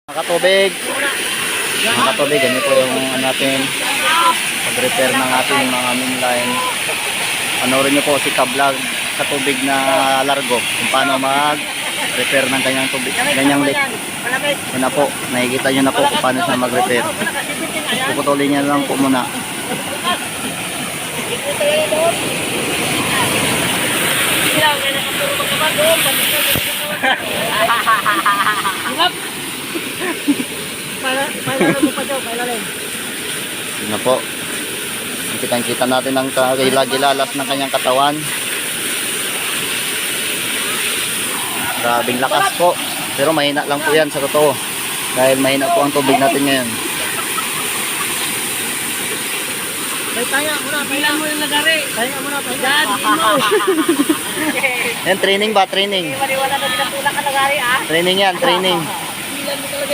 Mga katubig, ganyan po yung natin pag-repair ng ating mga mainline. Panoorin nyo po si Ka-Vlog Katubig na Largo kung paano mag-repair ng kanyang tubig, ganyang leak. Yun na po, nakikita nyo na po kung paano siya mag-repair. Puputulin nyo lang po muna. Yun na po. Kitang-kita natin ang gilalas ng kanyang katawan. Grabing lakas po. Pero mahina lang po yan sa totoo. Dahil mahina po ang tubig natin ngayon. Taya muna, pailan mo yung lagari. Taya muna, pailan mo. Yan, training ba? Training. Wala na pinatulak ka lagari ah. Training yan, training.